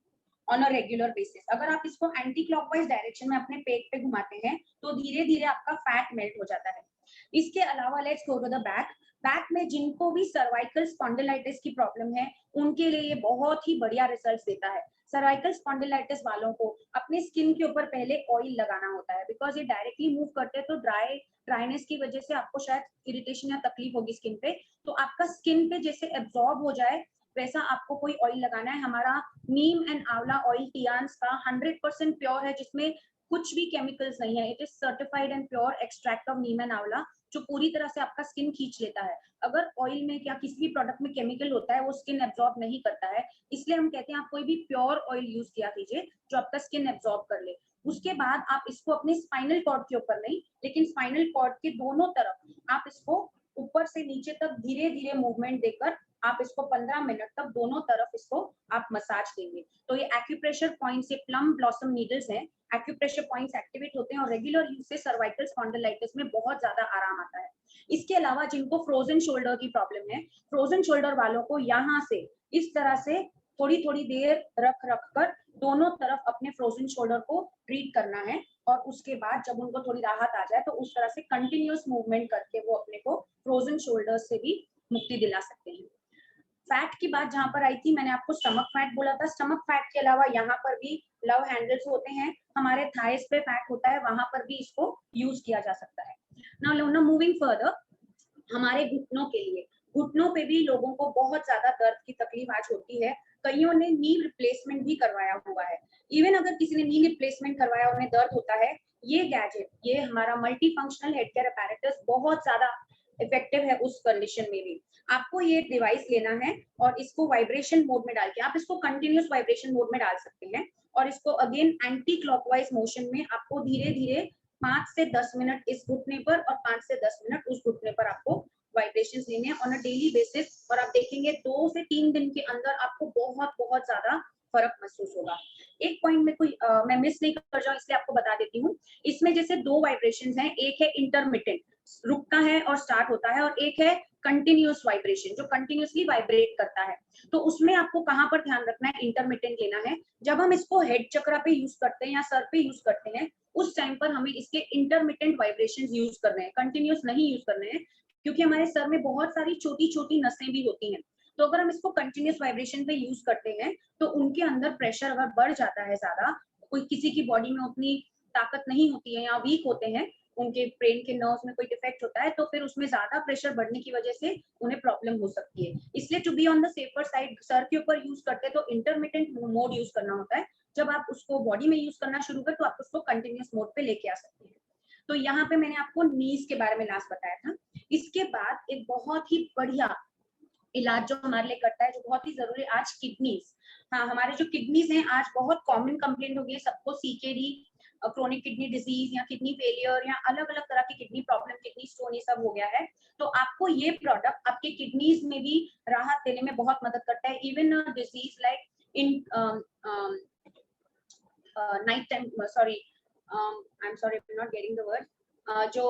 Speaker 4: ऑन अ रेगुलर बेसिस। अगर आप इसको एंटी क्लॉकवाइज डायरेक्शन में अपने पेट पे घुमाते हैं तो धीरे धीरे आपका फैट मेल्ट हो जाता है। इसके अलावा let's go to the back. Back में जिनको भी सर्वाइकल स्पॉन्डिलाइटिस की प्रॉब्लम है उनके लिए ये बहुत ही बढ़िया रिजल्ट देता है। सर्वाइकल स्पॉन्डिलाइटिस वालों को अपने स्किन के ऊपर पहले ऑयल लगाना होता है, बिकॉज ये डायरेक्टली मूव करते हैं तो ड्राइनेस की वजह से आपको शायद इरिटेशन या तकलीफ होगी स्किन पे, तो आपका स्किन पे जैसे एब्जॉर्ब हो जाए वैसा आपको कोई ऑयल लगाना है। हमारा नीम एंड आंवला ऑयल टियान्स का 100% प्योर है, जिसमें कुछ भी केमिकल्स नहीं है, it is certified and pure extract of Neem and आंवला, जो पूरी तरह से आपका स्किन खींच लेता है। अगर ऑयल में या किसी भी प्रोडक्ट में केमिकल होता है वो स्किन एब्जॉर्ब नहीं करता है, इसलिए हम कहते हैं आप कोई भी प्योर ऑयल यूज किया कीजिए जो आपका स्किन एब्जॉर्ब कर ले। उसके बाद आप इसको अपने स्पाइनल कॉर्ड के ऊपर नहीं, लेकिन स्पाइनल कॉर्ड के दोनों तरफ आप इसको ऊपर से नीचे तक धीरे धीरे मूवमेंट देकर आप इसको 15 मिनट तक दोनों तरफ इसको आप मसाज देंगे। तो ये एक्यूप्रेशर पॉइंट्स, ये प्लम ब्लॉसम नीडल्स हैं, एक्यूप्रेशर पॉइंट्स एक्टिवेट होते हैं और रेगुलर यूज से सर्वाइकल स्पॉन्डिलाइटिस में बहुत ज्यादा आराम आता है। इसके अलावा जिनको फ्रोजन शोल्डर की प्रॉब्लम है, फ्रोजन शोल्डर वालों को यहाँ से इस तरह से थोड़ी थोड़ी देर रख कर दोनों तरफ अपने फ्रोजन शोल्डर को ट्रीट करना है, और उसके बाद जब उनको थोड़ी राहत आ जाए तो उस तरह से कंटिन्यूअस मूवमेंट करके वो अपने को फ्रोजन शोल्डर से भी मुक्ति दिला सकते हैं। फैट की बात जहां पर आई थी, मैंने आपको स्टमक फैट बोला था। स्टमक फैट के अलावा यहाँ पर भी लव हैंडल्स होते हैं, हमारे थाइस पे फैट होता है, वहां पर भी इसको यूज किया जा सकता है। नाउ मूविंग फर्दर, हमारे घुटनों के लिए, घुटनों पे भी लोगों को बहुत ज्यादा दर्द की तकलीफ आज होती है। कईयों ने नी रिप्लेसमेंट भी करवाया हुआ है। इवन अगर किसी ने नी रिप्लेसमेंट करवाया, उन्हें दर्द होता है, ये गैजेट, ये हमारा multi functional head care apparatus बहुत ज्यादा इफेक्टिव है उस कंडीशन में भी। आपको ये डिवाइस लेना है और इसको वाइब्रेशन मोड में डाल के, आप इसको कंटिन्यूअस वाइब्रेशन मोड में डाल सकते हैं, और इसको अगेन एंटी क्लॉकवाइज मोशन में आपको धीरे धीरे 5 से 10 मिनट इस घुटने पर और 5 से 10 मिनट उस घुटने पर आपको वाइब्रेशंस लेने हैं ऑन अ डेली बेसिस, और आप देखेंगे 2 से 3 दिन के अंदर आपको बहुत बहुत ज्यादा फर्क महसूस होगा। एक पॉइंट में कोई मैं मिस नहीं कर जाऊं इसलिए आपको बता देती हूँ। इसमें जैसे 2 वाइब्रेशंस हैं, एक है इंटरमिटेंट, रुकता है और स्टार्ट होता है, और एक है कंटिन्यूअस वाइब्रेशन जो कंटिन्यूअसली वाइब्रेट करता है। तो उसमें आपको कहाँ पर ध्यान रखना है, इंटरमिटेंट लेना है। जब हम इसको हेड चक्र पे यूज करते हैं या सर पे यूज करते हैं, उस टाइम पर हमें इसके इंटरमिटेंट वाइब्रेशंस यूज करने हैं, कंटिन्यूअस नहीं यूज करने हैं, क्योंकि हमारे सर में बहुत सारी छोटी छोटी नसें भी होती हैं। तो अगर हम इसको कंटिन्यूअस वाइब्रेशन पे यूज करते हैं तो उनके अंदर प्रेशर अगर बढ़ जाता है ज्यादा, कोई किसी की बॉडी में उतनी ताकत नहीं होती है या वीक होते हैं, उनके ब्रेन के नर्व्स में कोई डिफेक्ट होता है, तो फिर उसमें ज्यादा प्रेशर बढ़ने की वजह से उन्हें प्रॉब्लम हो सकती है। इसलिए to be on the safer side sir के ऊपर यूज करते तो इंटरमिटेंट मोड यूज करना होता है। जब आप उसको बॉडी में यूज करना शुरू कर तो आप उसको कंटिन्यूअस मोड पे लेके आ सकते हैं। तो यहाँ पे मैंने आपको नीज के बारे में लास्ट बताया था। इसके बाद एक बहुत ही बढ़िया इलाज जो हमारे लिए करता है, जो बहुत ही जरूरी, आज किडनीज। हाँ, हमारे जो किडनीज हैं आज बहुत कॉमन कंप्लेंट हो गई है सबको, सीकेडी, क्रोनिक किडनी डिजीज या किडनी फेलियर या अलग अलग तरह की किडनी प्रॉब्लम, किडनी स्टोन, ये सब हो गया है। तो आपको ये प्रोडक्ट आपके किडनीज में भी राहत देने में बहुत मदद करता है। Even disease like in night time, sorry I am sorry I am not getting the word, जो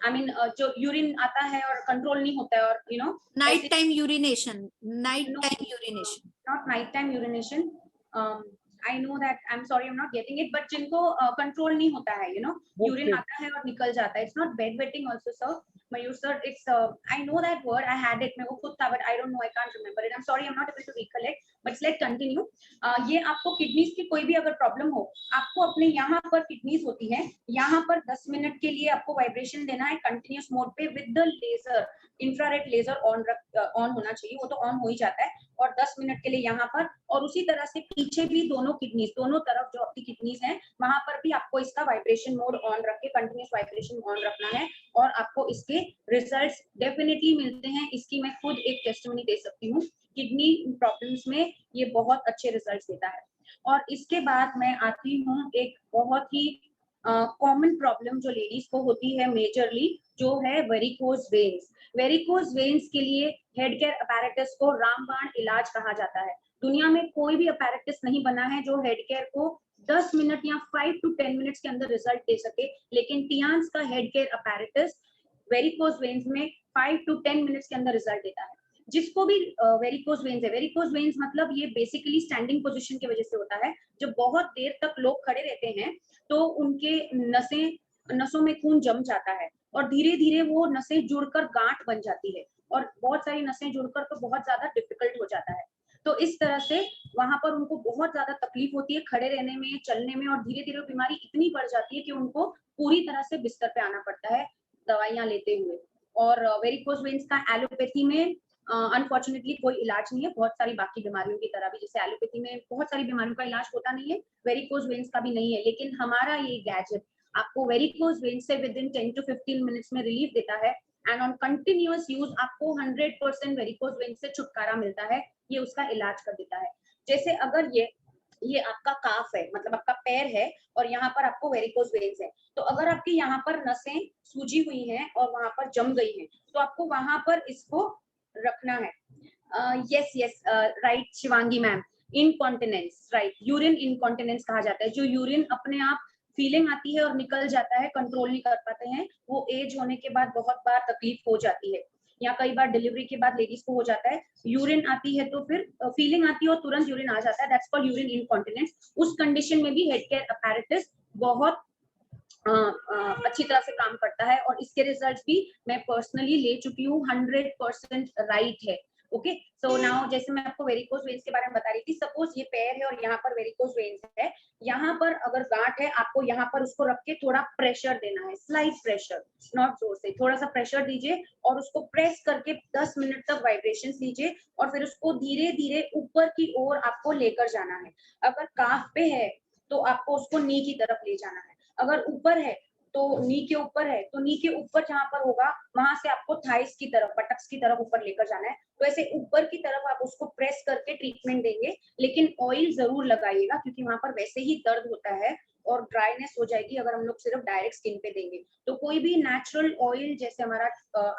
Speaker 4: आई मीन जो यूरिन आता है और कंट्रोल नहीं होता है, और you know
Speaker 1: night time urination, night time urination,
Speaker 4: not night time urination, I know that, I am sorry I am not getting it, but जिनको कंट्रोल नहीं होता है, यू नो यूरिन आता है और निकल जाता है, it's not bed wetting also sir, Mayur sir, it's I know that word, I had it, मेरे को खुद था, but I don't know, I can't remember it, I am sorry, I am not able to recollect, but let's continue. ये आपको kidneys की कोई भी अगर प्रॉब्लम हो, आपको अपने यहाँ पर किडनीज होती है, यहाँ पर 10 मिनट के लिए आपको वाइब्रेशन देना है कंटिन्यूअस मोड पे with the laser, infrared laser on होना चाहिए, वो तो ऑन हो ही जाता है, और 10 मिनट के लिए यहाँ पर, और उसी तरह से पीछे भी दोनों किडनीज, दोनों तरफ जो आपकी किडनीज हैं वहां पर भी आपको इसका वाइब्रेशन मोड ऑन रख के कंटिन्यूअस वाइब्रेशन ऑन रखना है, और आपको इसके रिजल्ट्स डेफिनेटली मिलते हैं। इसकी मैं खुद एक टेस्टिमनी दे सकती हूँ, किडनी प्रॉब्लम्स में ये बहुत अच्छे रिजल्ट्स देता है। और इसके बाद मैं आती हूँ एक बहुत ही कॉमन प्रॉब्लम जो लेडीज को होती है मेजरली, जो है वेरिकोज वेन्स। वेरिकोज वेन्स के लिए हेड केयर अपैरेटस को रामबाण इलाज कहा जाता है। दुनिया में कोई भी अपैरेटस नहीं बना है जो हेड केयर को 10 मिनट या 5 to 10 मिनट्स के अंदर रिजल्ट दे सके, लेकिन टियान्स का head care apparatus varicose veins में 5 to 10 मिनट्स के अंदर रिजल्ट देता है। जिसको भी वेरिकोज वेन्स है, वेरिकोज वेन्स मतलब ये बेसिकली स्टैंडिंग पोजीशन की वजह से होता है। जब बहुत देर तक लोग खड़े रहते हैं तो उनके नसों में खून जम जाता है और धीरे धीरे वो नसें जुड़कर गांठ बन जाती है, और बहुत सारी नसें जुड़कर तो बहुत ज्यादा डिफिकल्ट हो जाता है। तो इस तरह से वहां पर उनको बहुत ज्यादा तकलीफ होती है खड़े रहने में, चलने में, और धीरे धीरे बीमारी इतनी बढ़ जाती है कि उनको पूरी तरह से बिस्तर पे आना पड़ता है दवाइयां लेते हुए। और वेरिकोज वेन्स का एलोपैथी में अनफॉर्चुनेटली कोई इलाज नहीं है, बहुत सारी बाकी बीमारियों की तरह भी, जैसे एलोपैथी में बहुत सारी बीमारियों का इलाज होता नहीं है, वेरिकोज वेन्स का भी नहीं है, लेकिन हमारा ये गैजेट आपको वेरिकोज वेन्स से विद इन 10 to 15 मिनट्स में रिलीफ देता है एंड ऑन कंटिन्यूअस यूज आपको 100% वेरिकोज वेन्स से छुटकारा मिलता है, ये उसका इलाज कर देता है। जैसे अगर ये आपका काफ है, मतलब आपका पैर है और यहाँ पर आपको वेरिकोज वेन्स है, तो अगर आपके यहाँ पर नसें सूजी हुई हैं और वहां पर जम गई हैं, तो आपको वहां पर इसको रखना है। Yes right Shivangi ma'am, incontinence, right, urine incontinence कहा जाता है, जो यूरिन अपने आप फीलिंग आती है और निकल जाता है, कंट्रोल नहीं कर पाते हैं, वो एज होने के बाद बहुत बार तकलीफ हो जाती है, या कई बार डिलीवरी के बाद लेडीज को हो जाता है, यूरिन आती है तो फिर फीलिंग आती है और तुरंत यूरिन आ जाता है, दैट्स कॉल्ड यूरिन इनकॉन्टिनेंस। उस कंडीशन में भी हेड केयर अपैरेटस बहुत अच्छी तरह से काम करता है और इसके रिजल्ट्स भी मैं पर्सनली ले चुकी हूँ, 100% राइट है। ओके, सो नाउ जैसे मैं आपको वेरिकोज वेन्स के बारे में बता रही थी, सपोज ये पैर है और यहाँ पर वेरिकोज वेन्स है, यहाँ पर अगर गांठ है, आपको यहाँ पर उसको रख के थोड़ा प्रेशर देना है, स्लाइट प्रेशर, नॉट जोर से, थोड़ा सा प्रेशर दीजिए और उसको प्रेस करके 10 मिनट तक वाइब्रेशन लीजिए और फिर उसको धीरे धीरे ऊपर की ओर आपको लेकर जाना है। अगर काफ पे है तो आपको उसको नी की तरफ ले जाना है, अगर ऊपर है तो नी के ऊपर है तो नी के ऊपर जहां पर होगा वहां से आपको थाइस की तरफ, बटक्स की तरफ ऊपर लेकर जाना है, तो ऐसे ऊपर की तरफ आप उसको प्रेस करके ट्रीटमेंट देंगे, लेकिन ऑयल जरूर लगाइएगा क्योंकि वहां पर वैसे ही दर्द होता है और ड्राइनेस हो जाएगी अगर हम लोग सिर्फ डायरेक्ट स्किन पे देंगे। तो कोई भी नेचुरल ऑयल, जैसे हमारा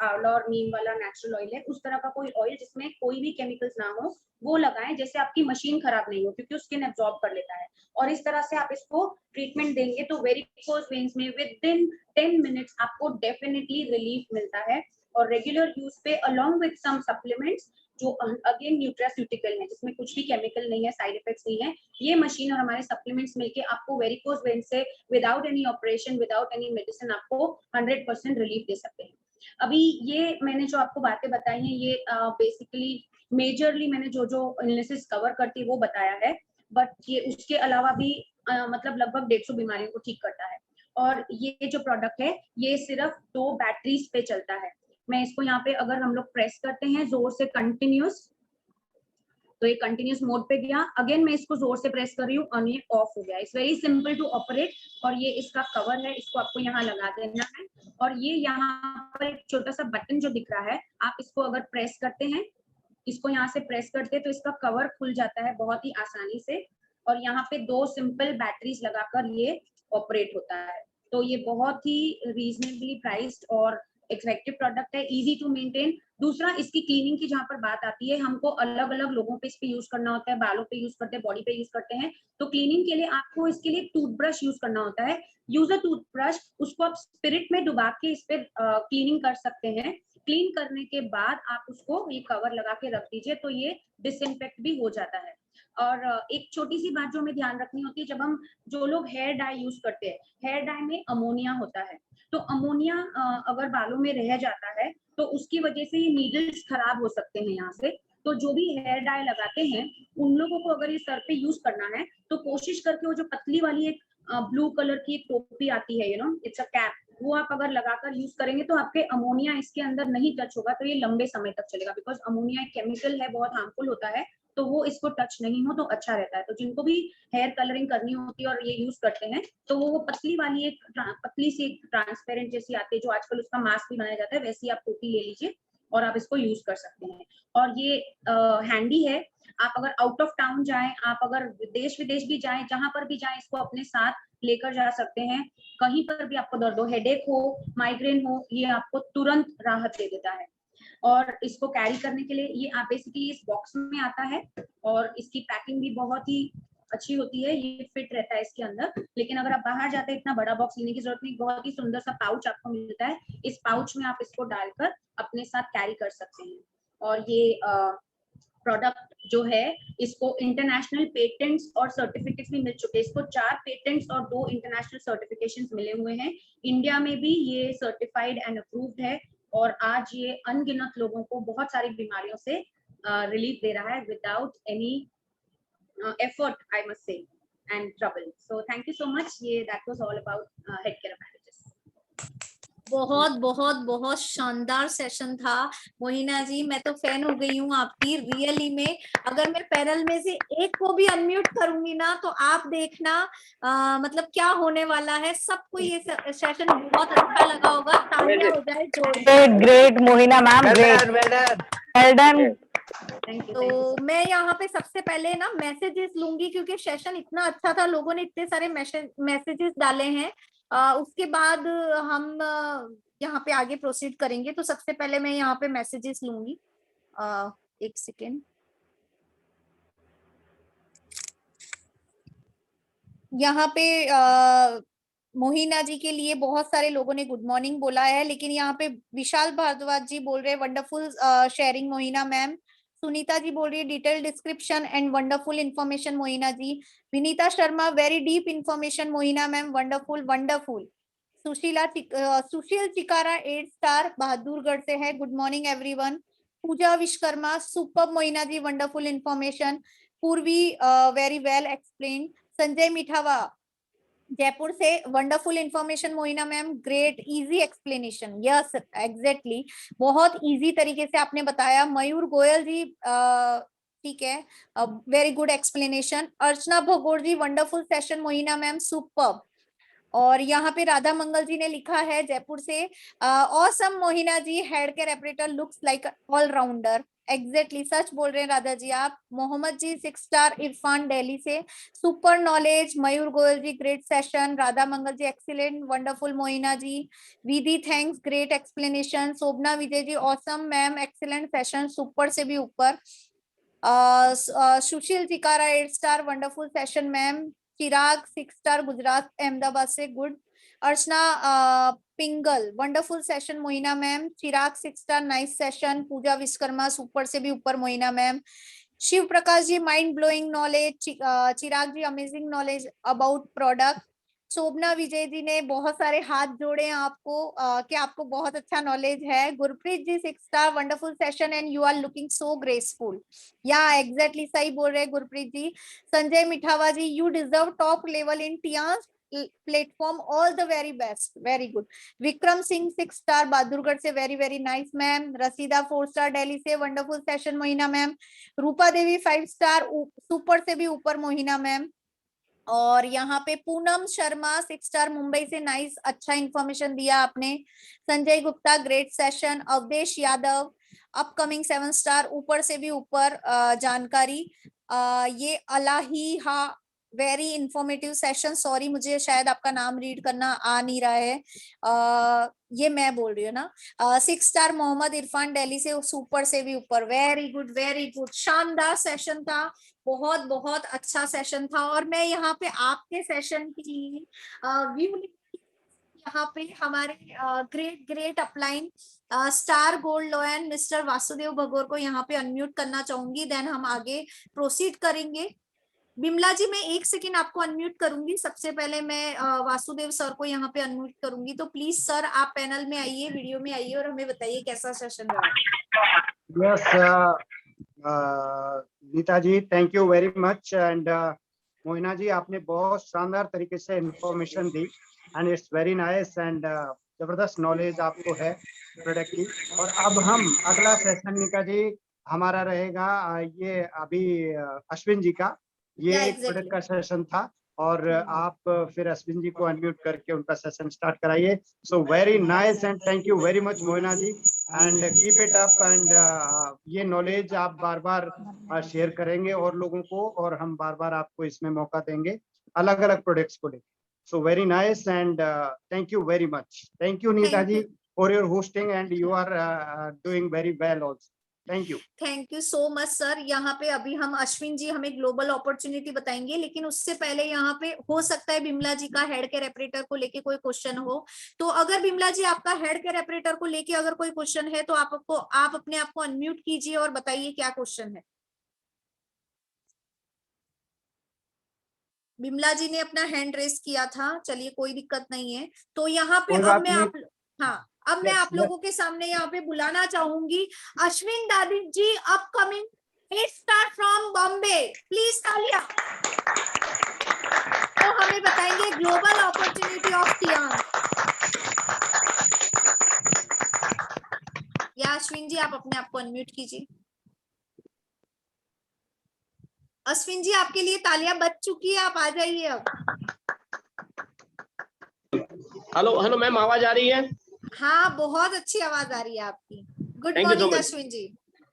Speaker 4: आंवला और नीम वाला नेचुरल ऑयल है, उस तरह का कोई ऑयल जिसमें कोई भी केमिकल्स ना हो वो लगाएं, जैसे आपकी मशीन खराब नहीं हो, क्योंकि स्किन एब्जॉर्ब कर लेता है, और इस तरह से आप इसको ट्रीटमेंट देंगे तो वेरिकोज वेन्स में विद इन 10 मिनट्स आपको डेफिनेटली रिलीफ मिलता है। और रेगुलर यूज पे अलोंग विद सम सप्लीमेंट्स जो अगेन न्यूट्रास्यूटिकल है, जिसमें कुछ भी केमिकल नहीं है, साइड इफेक्ट्स नहीं है, ये मशीन और हमारे सप्लीमेंट्स मिलके आपको वेरिकोज वेन्स से without any operation, without any medicine आपको 100% रिलीफ दे सकते हैं। अभी ये मैंने जो आपको बातें बताई हैं, ये बेसिकली मेजरली मैंने जो जो इलनेसेस कवर करती है वो बताया है, बट ये उसके अलावा भी मतलब लगभग 150 बीमारियों को ठीक करता है। और ये जो प्रोडक्ट है ये सिर्फ 2 बैटरीज पे चलता है। मैं इसको यहाँ पे अगर हम लोग प्रेस करते हैं जोर से कंटिन्यूस, तो ये कंटिन्यूस मोड पे गया, अगेन मैं इसको जोर से प्रेस कर रही हूँ और ये ऑफ हो गया। It's very simple to operate. और ये इसका कवर है, इसको आपको यहाँ लगा देना है, और ये यहाँ पर एक छोटा सा बटन जो दिख रहा है, आप इसको अगर प्रेस करते हैं, इसको यहाँ से प्रेस करते हैं तो इसका कवर खुल जाता है बहुत ही आसानी से, और यहाँ पे 2 सिंपल बैटरीज लगाकर ये ऑपरेट होता है। तो ये बहुत ही रीजनेबली प्राइस्ड और इफेक्टिव प्रोडक्ट है, इजी टू मेंटेन। दूसरा, इसकी क्लीनिंग की जहां पर बात आती है, हमको अलग अलग लोगों पे इस पे यूज करना होता है, बालों पे यूज करते हैं, बॉडी पे यूज करते हैं, तो क्लीनिंग के लिए आपको इसके लिए टूथब्रश यूज करना होता है। यूज अ टूथब्रश, उसको आप स्पिरिट में डुबा के इस पे क्लीनिंग कर सकते हैं। क्लीन करने के बाद आप उसको ये कवर लगा के रख दीजिए तो ये डिसइंफेक्ट भी हो जाता है। और एक छोटी सी बात जो हमें ध्यान रखनी होती है, जब हम जो लोग हेयर डाई यूज करते हैं, हेयर डाई में अमोनिया होता है, तो अमोनिया अगर बालों में रह जाता है तो उसकी वजह से ये नीडल्स खराब हो सकते हैं यहाँ से। तो जो भी हेयर डाई लगाते हैं उन लोगों को अगर ये सर पे यूज करना है तो कोशिश करके वो जो पतली वाली एक ब्लू कलर की एक टोपी आती है, इट्स अ कैप, वो आप अगर लगाकर यूज करेंगे तो आपके अमोनिया इसके अंदर नहीं टच होगा, तो ये लंबे समय तक चलेगा, बिकॉज अमोनिया एक केमिकल है, बहुत हार्मफुल होता है, तो वो इसको टच नहीं हो तो अच्छा रहता है। तो जिनको भी हेयर कलरिंग करनी होती है और ये यूज करते हैं तो वो पतली वाली एक पतली सी ट्रांसपेरेंट जैसी आती है, जो आजकल उसका मास्क भी बनाया जाता है, वैसी आप टोपी ले लीजिए और आप इसको यूज कर सकते हैं। और ये हैंडी है, आप अगर आउट ऑफ टाउन जाएं, आप अगर देश विदेश भी जाएं, जहां पर भी जाएं, इसको अपने साथ लेकर जा सकते हैं। कहीं पर भी आपको दर्द हो, हेडेक हो, माइग्रेन हो, ये आपको तुरंत राहत दे देता है। और इसको कैरी करने के लिए ये आप बेसिकली इस बॉक्स में आता है और इसकी पैकिंग भी बहुत ही अच्छी होती है, ये फिट रहता है इसके अंदर। लेकिन अगर आप बाहर जाते हैं इतना बड़ा बॉक्स लेने की जरूरत नहीं, बहुत ही सुंदर सा पाउच आपको मिलता है, इस पाउच में आप इसको डालकर अपने साथ कैरी कर सकते हैं। और ये प्रोडक्ट जो है, इसको इंटरनेशनल पेटेंट्स और सर्टिफिकेट्स भी मिल चुके हैं। इसको 4 पेटेंट्स और 2 इंटरनेशनल सर्टिफिकेशंस मिले हुए हैं। इंडिया में भी ये सर्टिफाइड एंड अप्रूव्ड है और आज ये अनगिनत लोगों को बहुत सारी बीमारियों से रिलीफ दे रहा है without any effort, I must say, and trouble. So thank you so much. ये that was all about head care apparatus.
Speaker 1: बहुत बहुत बहुत शानदार सेशन था मोहिना जी, मैं तो फैन हो गई हूँ आपकी रियली में। अगर मैं पैनल में से एक को भी अनम्यूट करूंगी ना तो आप देखना मतलब क्या होने वाला है। सबको ये सेशन बहुत अच्छा लगा होगा, तालियां हो जाए जोर।
Speaker 2: Great Mohina ma'am, great, well done.
Speaker 1: तो मैं यहाँ पे सबसे पहले ना मैसेजेस लूंगी, क्योंकि सेशन इतना अच्छा था, लोगों ने इतने सारे मैसेजेस डाले हैं। उसके बाद हम यहाँ पे आगे प्रोसीड करेंगे। तो सबसे पहले मैं यहाँ पे मैसेजेस लूंगी। एक सेकेंड। यहाँ पे मोहिना जी के लिए बहुत सारे लोगों ने गुड मॉर्निंग बोला है, लेकिन यहाँ पे विशाल भारद्वाज जी बोल रहे हैं wonderful sharing Mohina ma'am. Sunita ji बोल रही है detail description and wonderful information Mohina ji. Vinita Sharma very deep information Mohina ma'am, wonderful wonderful. Sushil Chikara 8 star Bahadurgarh से है, good morning everyone. Pooja Vishwakarma super Mohina ji, wonderful information. Purvi very well explain. Sanjay Mithawa Jaipur से, wonderful information Mohina ma'am, great easy explanation. Yes exactly, बहुत easy तरीके से आपने बताया। मयूर गोयल जी ठीक है, very good explanation. Archana Bhagod ji wonderful session Mohina ma'am, super. और यहाँ पे राधा मंगल जी ने लिखा है जयपुर से, awesome Mohina ji, head care operator looks like allrounder. Exactly सच बोल रहे हैं राधा जी आप। मोहम्मद जी 6 स्टार, इरफान दिल्ली से, super knowledge. Mayur Goyal ji great session. Radha Mangal ji excellent wonderful Mohina ji. Vidhi thanks, great explanation. Shobhana Vijay ji awesome ma'am, excellent session, super से भी ऊपर। Sushil Chikara 8 star, wonderful session ma'am. Chirag 6 star, Gujarat Ahmedabad से, good. Archana Pingal wonderful session Mohina ma'am. Chirag 6 star, nice session. Pooja Vishwakarma super से भी ऊपर Mohina ma'am. Shiv Prakash ji mind blowing knowledge. Chirag ji amazing knowledge about product. Shobhana Vijay ji ने बहुत सारे हाथ जोड़े हैं आपको कि आपको बहुत अच्छा नॉलेज है। Gurpreet ji 6 star, wonderful session and you are looking so graceful. Yeah exactly सही बोल रहे हैं Gurpreet ji. Sanjay Mithawa ji, you deserve top level in Tiens platform, all the very best, very good. Vikram Singh 6 star Bahadurgarh से, very very nice ma'am. Rashida 4 star Delhi से, wonderful session Mohina ma'am. Rupa Devi 5 star, super से भी ऊपर Mohina ma'am. और यहाँ पे पूनम शर्मा 6 स्टार मुंबई से, नाइस, अच्छा इंफॉर्मेशन दिया आपने। Sanjay Gupta great session. Awadhesh Yadav upcoming 7 star, ऊपर से भी ऊपर जानकारी। ये अलाही हा वेरी इंफॉर्मेटिव सेशन। सॉरी मुझे शायद आपका नाम रीड करना आ नहीं रहा है। ये मैं बोल रही हूँ ना। 6 स्टार मोहम्मद इरफान दिल्ली से, सुपर से भी ऊपर, वेरी गुड वेरी गुड। शानदार सेशन था, बहुत बहुत अच्छा सेशन था। और मैं यहाँ पे आपके सेशन की व्यू यहाँ पे हमारे great great upline star gold लोयन mister Vasudev Bhagor को यहाँ पे अनम्यूट करना चाहूंगी, देन हम आगे प्रोसीड करेंगे। बिमला जी मैं 1 सेकेंड आपको अनम्यूट करूंगी। सबसे पहले मैं वासुदेव सर को यहाँ पे अनम्यूट करूंगी। तो प्लीज सर आप पैनल में आइए, वीडियो में आइए और हमें बताइए कैसा सेशन रहा।
Speaker 5: Yes Nita ji, thank you very much. And Mohina ji, आपने बहुत शानदार तरीके से इंफॉर्मेशन दी and it's very nice and जबरदस्त नॉलेज आपको है प्रोडक्ट की। और अब हम अगला सेशन नीता जी हमारा रहेगा ये अभी अश्विन जी का, ये एक प्रोडक्ट का सेशन था और आप फिर अश्विन जी को अनम्यूट करके उनका सेशन स्टार्ट कराइए। So very nice and thank you very much Mohina ji, and keep it up. And ये नॉलेज आप बार बार शेयर करेंगे और लोगों को, और हम बार बार आपको इसमें मौका देंगे अलग अलग प्रोडक्ट्स को लेकर। So very nice and thank you very much. Thank you Neeta ji for your hosting and you are doing very well also. Thank
Speaker 1: you so much sir. यहाँ पे अभी हम अश्विन जी हमें ग्लोबल अपॉर्चुनिटी बताएंगे, लेकिन उससे पहले यहाँ पे हो सकता है बिमला जी का हेड केयर ऑपरेटर को लेके कोई क्वेश्चन हो। तो अगर बिमला जी आपका हेड केयर ऑपरेटर को लेके अगर कोई क्वेश्चन है तो आप अपने आप को अनम्यूट कीजिए और बताइए क्या क्वेश्चन है। बिमला जी ने अपना हैंड रेस किया था, चलिए कोई दिक्कत नहीं है। तो यहाँ पे अब मैं आप लोगों के सामने यहाँ पे बुलाना चाहूंगी Ashwin Dadi ji, upcoming 8 star from Bombay, please तालियां। तो हमें बताएंगे ग्लोबल अपॉर्चुनिटी ऑफ टियान। जी आप अपने आप को अनम्यूट कीजिए। अश्विन जी आपके लिए तालियां बज चुकी है, आप आ जाइए अब।
Speaker 3: हेलो हेलो मैम, आवाज आ रही है?
Speaker 1: हाँ बहुत अच्छी आवाज आ रही है आपकी। Good
Speaker 3: Thank you so
Speaker 1: morning
Speaker 3: much.
Speaker 1: Ashwin ji.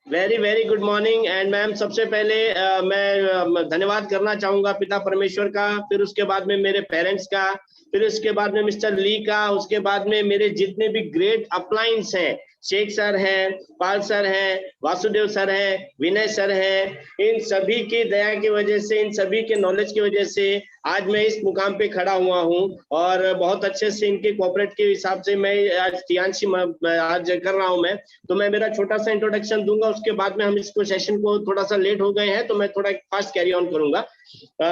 Speaker 3: Very very good morning. And ma'am सबसे पहले मैं धन्यवाद करना चाहूंगा पिता परमेश्वर का, फिर उसके बाद में मेरे पेरेंट्स का, फिर उसके बाद में मिस्टर ली का, उसके बाद में मेरे जितने भी ग्रेट अपलाइंस हैं, शेख सर हैं, पाल सर हैं, वासुदेव सर हैं, विनय सर हैं, इन सभी की दया की वजह से, इन सभी के नॉलेज की वजह से आज मैं इस मुकाम पे खड़ा हुआ हूँ। और बहुत अच्छे से इनके कोऑपरेट के हिसाब से मैं आज टियांशी आज कर रहा हूँ। तो मैं मेरा छोटा सा इंट्रोडक्शन दूंगा, उसके बाद में हम इसको सेशन को थोड़ा सा लेट हो गए हैं तो मैं थोड़ा फास्ट कैरी ऑन करूंगा।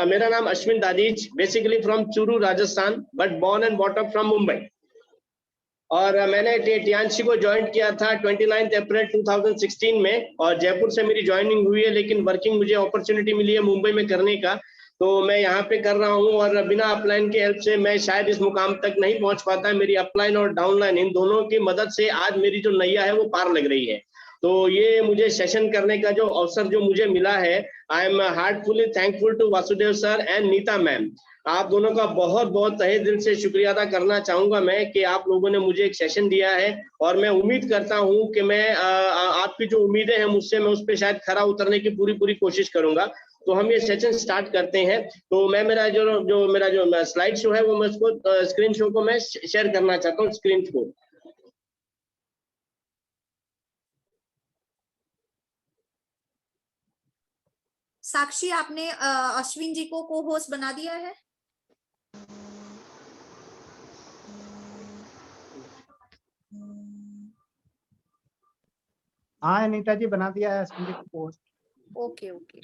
Speaker 3: मेरा नाम Ashwin Dadhich, basically from Churu Rajasthan, but born and brought up from Mumbai. और मैंने टियांशी को ज्वाइन किया था 29 अप्रैल 2016 में, और जयपुर से मेरी ज्वाइनिंग हुई है, लेकिन वर्किंग मुझे अपॉर्चुनिटी मिली है मुंबई में करने का, तो मैं यहाँ पे कर रहा हूँ। और बिना अपलाइन के हेल्प से मैं शायद इस मुकाम तक नहीं पहुंच पाता। मेरी अपलाइन और डाउनलाइन इन दोनों की मदद से आज मेरी जो नैया है वो पार लग रही है। तो ये मुझे सेशन करने का जो अवसर जो मुझे मिला है, I am heartfully thankful to Vasudev sir and Nita ma'am. आप दोनों का बहुत बहुत तहे दिल से शुक्रिया अदा करना चाहूंगा मैं कि आप लोगों ने मुझे एक सेशन दिया है, और मैं उम्मीद करता हूं कि मैं आपकी जो उम्मीदें हैं मुझसे, मैं उस पर शायद खरा उतरने की पूरी कोशिश करूंगा। तो हम ये सेशन स्टार्ट करते हैं। तो मैं मेरा जो स्लाइड शो है वो मैं उसको स्क्रीन शो को मैं शेयर करना चाहता हूँ, स्क्रीन को।
Speaker 1: साक्षी आपने अश्विन जी को को होस्ट बना दिया है?
Speaker 5: हाँ अनीता जी बना दिया है अश्विन जी को पोस्ट।
Speaker 1: Okay okay.